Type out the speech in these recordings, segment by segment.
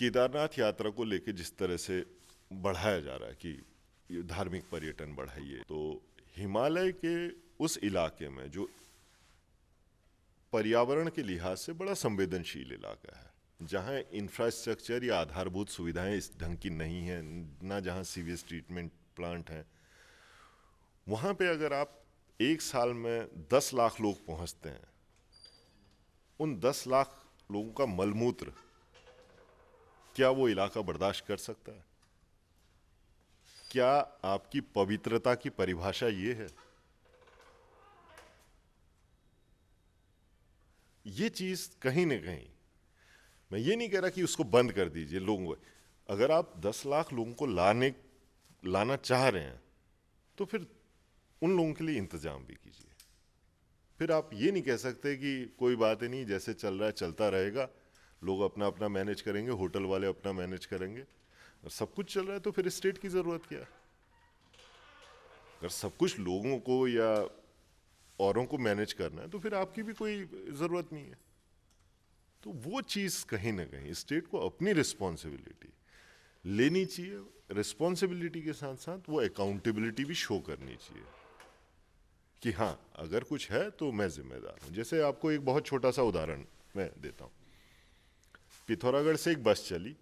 केदारनाथ यात्रा को लेके जिस तरह से बढ़ाया जा रहा है कि ये धार्मिक पर्यटन बढ़ाइए, तो हिमालय के उस इलाके में जो पर्यावरण के लिहाज से बड़ा संवेदनशील इलाका है, जहाँ इंफ्रास्ट्रक्चर या आधारभूत सुविधाएं इस ढंग की नहीं है, ना जहाँ सीवेज ट्रीटमेंट प्लांट हैं, वहाँ पे अगर आप एक साल में 10 लाख लोग पहुँचते हैं, उन 10 लाख लोगों का मलमूत्र क्या वो इलाका बर्दाश्त कर सकता है? क्या आपकी पवित्रता की परिभाषा ये है? ये चीज कहीं ना कहीं, मैं ये नहीं कह रहा कि उसको बंद कर दीजिए लोगों को। अगर आप 10 लाख लोगों को लाना चाह रहे हैं तो फिर उन लोगों के लिए इंतजाम भी कीजिए। फिर आप ये नहीं कह सकते कि कोई बात ही नहीं, जैसे चल रहा है चलता रहेगा, लोग अपना अपना मैनेज करेंगे, होटल वाले अपना मैनेज करेंगे। और सब कुछ चल रहा है तो फिर स्टेट की जरूरत क्या है? अगर सब कुछ लोगों को या औरों को मैनेज करना है तो फिर आपकी भी कोई जरूरत नहीं है। तो वो चीज कहीं ना कहीं स्टेट को अपनी रिस्पॉन्सिबिलिटी लेनी चाहिए। रिस्पॉन्सिबिलिटी के साथ साथ वो अकाउंटेबिलिटी भी शो करनी चाहिए कि हाँ, अगर कुछ है तो मैं जिम्मेदार हूं। जैसे आपको एक बहुत छोटा सा उदाहरण मैं देता हूं। पिथौरागढ़ से एक बस चली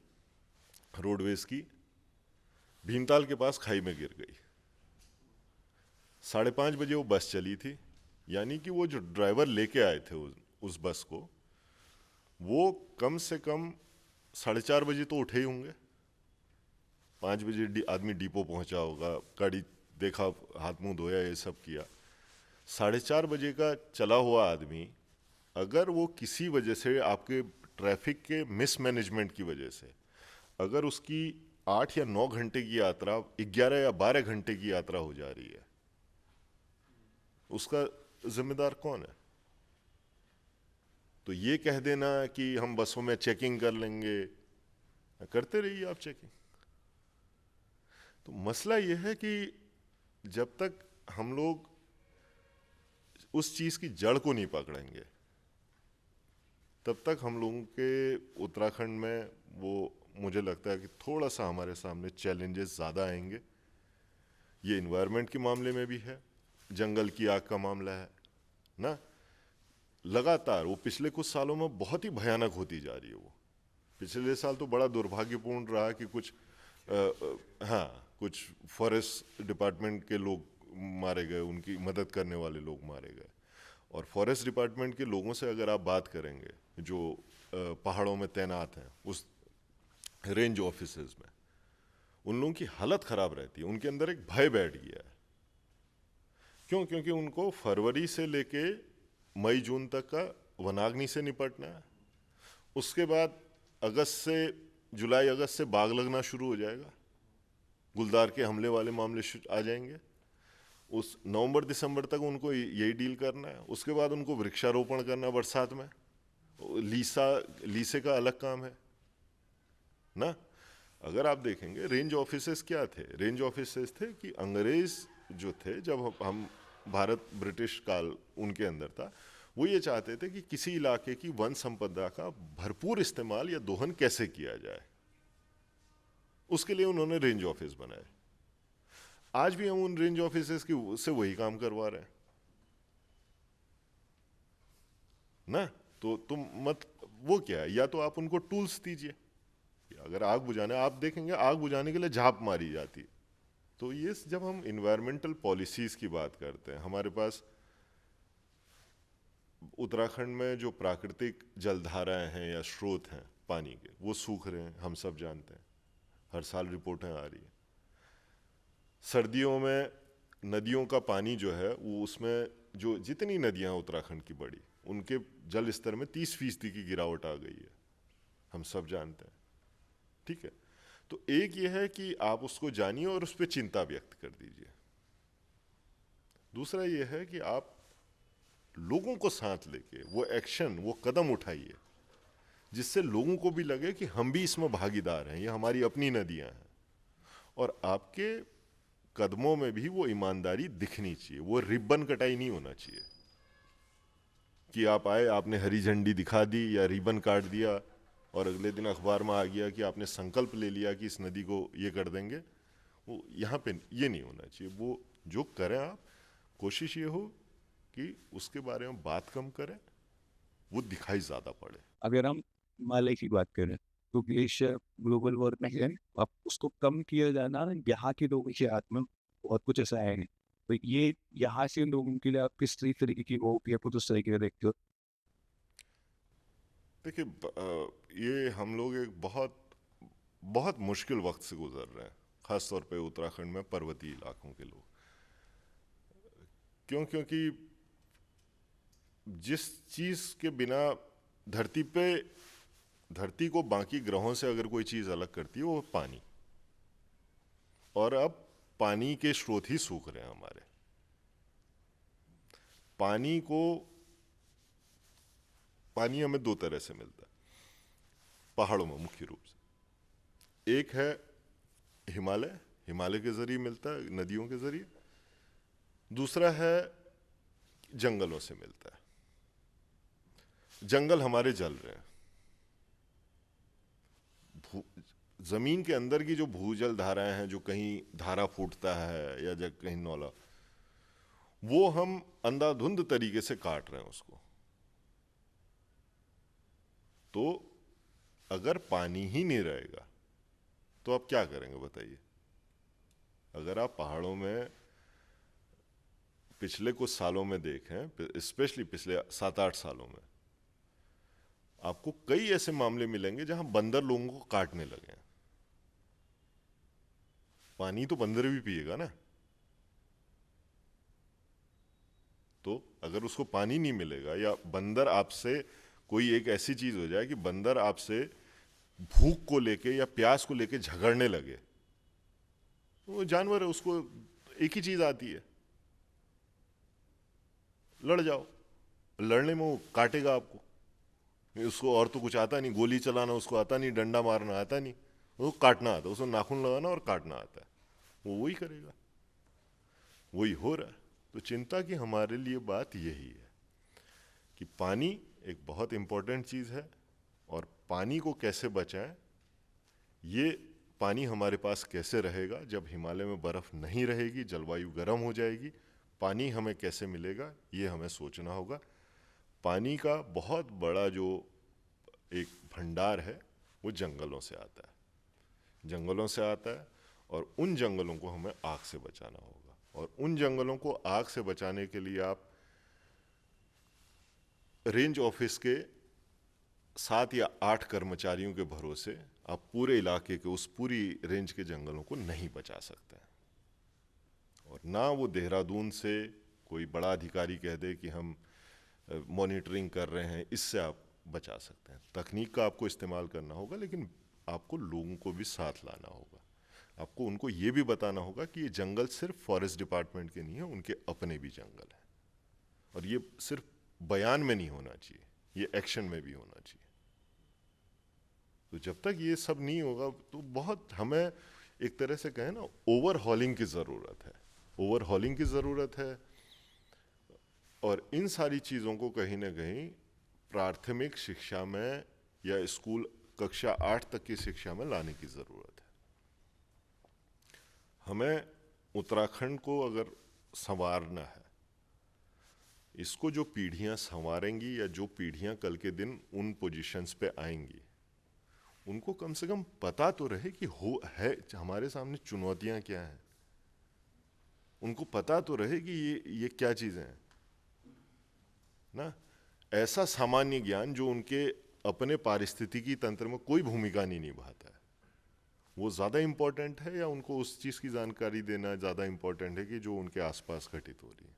रोडवेज की, भीमताल के पास खाई में गिर गई। 5:30 बजे वो बस चली थी, यानी कि वो जो ड्राइवर लेके आए थे उस बस को, वो कम से कम 4:30 बजे तो उठे ही होंगे। 5 बजे आदमी डिपो पहुंचा होगा, गाड़ी देखा, हाथ मुंह धोया, ये सब किया। 4:30 बजे का चला हुआ आदमी अगर वो किसी वजह से, आपके ट्रैफिक के मिसमैनेजमेंट की वजह से, अगर उसकी 8 या 9 घंटे की यात्रा 11 या 12 घंटे की यात्रा हो जा रही है, उसका जिम्मेदार कौन है? तो ये कह देना कि हम बसों में चेकिंग कर लेंगे, करते रहिए आप चेकिंग। तो मसला ये है कि जब तक हम लोग उस चीज की जड़ को नहीं पकड़ेंगे, तब तक हम लोगों के उत्तराखंड में वो, मुझे लगता है कि थोड़ा सा हमारे सामने चैलेंजेस ज़्यादा आएंगे। ये इन्वायरमेंट के मामले में भी है, जंगल की आग का मामला है ना, लगातार वो पिछले कुछ सालों में बहुत ही भयानक होती जा रही है। वो पिछले साल तो बड़ा दुर्भाग्यपूर्ण रहा कि हाँ, कुछ फॉरेस्ट डिपार्टमेंट के लोग मारे गए, उनकी मदद करने वाले लोग मारे गए। और फॉरेस्ट डिपार्टमेंट के लोगों से अगर आप बात करेंगे जो पहाड़ों में तैनात हैं, उस रेंज ऑफिसर्स में, उन लोगों की हालत खराब रहती है। उनके अंदर एक भय बैठ गया है। क्यों? क्योंकि उनको फरवरी से लेके मई जून तक का वनाग्नि से निपटना है। उसके बाद जुलाई अगस्त से बाग लगना शुरू हो जाएगा, गुलदार के हमले वाले मामले आ जाएंगे। उस नवंबर दिसंबर तक उनको यही डील करना है। उसके बाद उनको वृक्षारोपण करना बरसात में, लीसे का अलग काम है ना। अगर आप देखेंगे रेंज ऑफिसर्स क्या थे, रेंज ऑफिसर्स थे कि अंग्रेज जो थे, जब हम भारत ब्रिटिश काल उनके अंदर था, वो ये चाहते थे कि किसी इलाके की वन संपदा का भरपूर इस्तेमाल या दोहन कैसे किया जाए। उसके लिए उन्होंने रेंज ऑफिस बनाए। आज भी हम उन रेंज ऑफिसर्स की से वही काम करवा रहे हैं ना। तो तुम मत, वो क्या है, या तो आप उनको टूल्स दीजिए। अगर आग बुझाना, आप देखेंगे आग बुझाने के लिए झाप मारी जाती है। तो ये जब हम इन्वायरमेंटल पॉलिसीज की बात करते हैं, हमारे पास उत्तराखंड में जो प्राकृतिक जलधाराएं हैं या स्रोत हैं पानी के, वो सूख रहे हैं, हम सब जानते हैं, हर साल रिपोर्टें आ रही हैं। सर्दियों में नदियों का पानी जो है वो, उसमें जो जितनी नदियां उत्तराखंड की बड़ी, उनके जल स्तर में 30% की गिरावट आ गई है, हम सब जानते हैं। ठीक है, तो एक ये है कि आप उसको जानिए और उस पर चिंता व्यक्त कर दीजिए। दूसरा ये है कि आप लोगों को साथ लेके वो एक्शन, वो कदम उठाइए जिससे लोगों को भी लगे कि हम भी इसमें भागीदार हैं, ये हमारी अपनी नदियां हैं। और आपके कदमों में भी वो ईमानदारी दिखनी चाहिए, वो रिबन कटाई नहीं होना चाहिए कि आप आए, आपने हरी झंडी दिखा दी या रिबन काट दिया, और अगले दिन अखबार में आ गया कि आपने संकल्प ले लिया कि इस नदी को ये कर देंगे, वो यहाँ पे ये नहीं होना चाहिए। वो जो करें आप, कोशिश ये हो कि उसके बारे में बात कम करें, वो दिखाई ज़्यादा पड़े। अगर हम हिमालय की बात करें तो ग्लेशियर ग्लोबल वार्मिंग है, अब उसको कम किया जाना यहाँ के लोगों के हाथ में बहुत कुछ ऐसा है नहीं। तो ये यहाँ से लोगों के लिए आप किस तरीके की वो या कुछ उस तरीके से देखते हो? देखिए, ये हम लोग एक बहुत बहुत मुश्किल वक्त से गुजर रहे हैं, खास तौर पे उत्तराखंड में पर्वतीय इलाकों के लोग। क्यों? क्योंकि जिस चीज़ के बिना धरती पे, धरती को बाकी ग्रहों से अगर कोई चीज़ अलग करती है वो पानी, और अब पानी के स्रोत ही सूख रहे हैं हमारे। पानी को, पानी हमें दो तरह से मिलता है पहाड़ों में मुख्य रूप से। एक है हिमालय, हिमालय के जरिए मिलता है, नदियों के जरिए। दूसरा है जंगलों से मिलता है। जंगल हमारे जल रहे हैं। जमीन के अंदर की जो भूजल धाराएं हैं, जो कहीं धारा फूटता है या जब कहीं नौला, वो हम अंधाधुंध तरीके से काट रहे हैं उसको। तो अगर पानी ही नहीं रहेगा तो आप क्या करेंगे बताइए? अगर आप पहाड़ों में पिछले कुछ सालों में देखें, स्पेशली पिछले 7-8 सालों में, आपको कई ऐसे मामले मिलेंगे जहां बंदर लोगों को काटने लगे हैं। पानी तो बंदर भी पिएगा ना। तो अगर उसको पानी नहीं मिलेगा, या बंदर आपसे, कोई एक ऐसी चीज हो जाए कि बंदर आपसे भूख को लेके या प्यास को लेके झगड़ने लगे, वो जानवर है, उसको एक ही चीज आती है, लड़ जाओ। लड़ने में वो काटेगा आपको, उसको और तो कुछ आता नहीं, गोली चलाना उसको आता नहीं, डंडा मारना आता नहीं, उसको काटना आता है, उसको नाखून लगाना और काटना आता है, वो वही करेगा। वही हो रहा है। तो चिंता की हमारे लिए बात यही है कि पानी एक बहुत इंपॉर्टेंट चीज़ है, और पानी को कैसे बचाएं, ये पानी हमारे पास कैसे रहेगा जब हिमालय में बर्फ़ नहीं रहेगी, जलवायु गर्म हो जाएगी, पानी हमें कैसे मिलेगा, ये हमें सोचना होगा। पानी का बहुत बड़ा जो एक भंडार है वो जंगलों से आता है, जंगलों से आता है, और उन जंगलों को हमें आग से बचाना होगा। और उन जंगलों को आग से बचाने के लिए आप रेंज ऑफिस के 7 या 8 कर्मचारियों के भरोसे आप पूरे इलाके के, उस पूरी रेंज के जंगलों को नहीं बचा सकते हैं। और ना वो देहरादून से कोई बड़ा अधिकारी कह दे कि हम मॉनिटरिंग कर रहे हैं, इससे आप बचा सकते हैं। तकनीक का आपको इस्तेमाल करना होगा, लेकिन आपको लोगों को भी साथ लाना होगा। आपको उनको ये भी बताना होगा कि ये जंगल सिर्फ फॉरेस्ट डिपार्टमेंट के नहीं है, उनके अपने भी जंगल हैं। और ये सिर्फ बयान में नहीं होना चाहिए, ये एक्शन में भी होना चाहिए। तो जब तक ये सब नहीं होगा तो बहुत हमें, एक तरह से कहें ना, ओवरहॉलिंग की ज़रूरत है, ओवरहॉलिंग की ज़रूरत है। और इन सारी चीज़ों को कहीं ना कहीं प्राथमिक शिक्षा में या स्कूल कक्षा 8 तक की शिक्षा में लाने की ज़रूरत है। हमें उत्तराखंड को अगर संवारना है, इसको जो पीढ़ियां संवारेंगी या जो पीढ़ियां कल के दिन उन पोजीशंस पे आएंगी, उनको कम से कम पता तो रहे कि हो है हमारे सामने चुनौतियां क्या हैं। उनको पता तो रहे कि ये क्या चीज़ें हैं ना। ऐसा सामान्य ज्ञान जो उनके अपने पारिस्थितिकी तंत्र में कोई भूमिका नहीं निभाता है, वो ज़्यादा इम्पोर्टेंट है, या उनको उस चीज़ की जानकारी देना ज़्यादा इम्पोर्टेंट है कि जो उनके आसपास घटित हो रही है।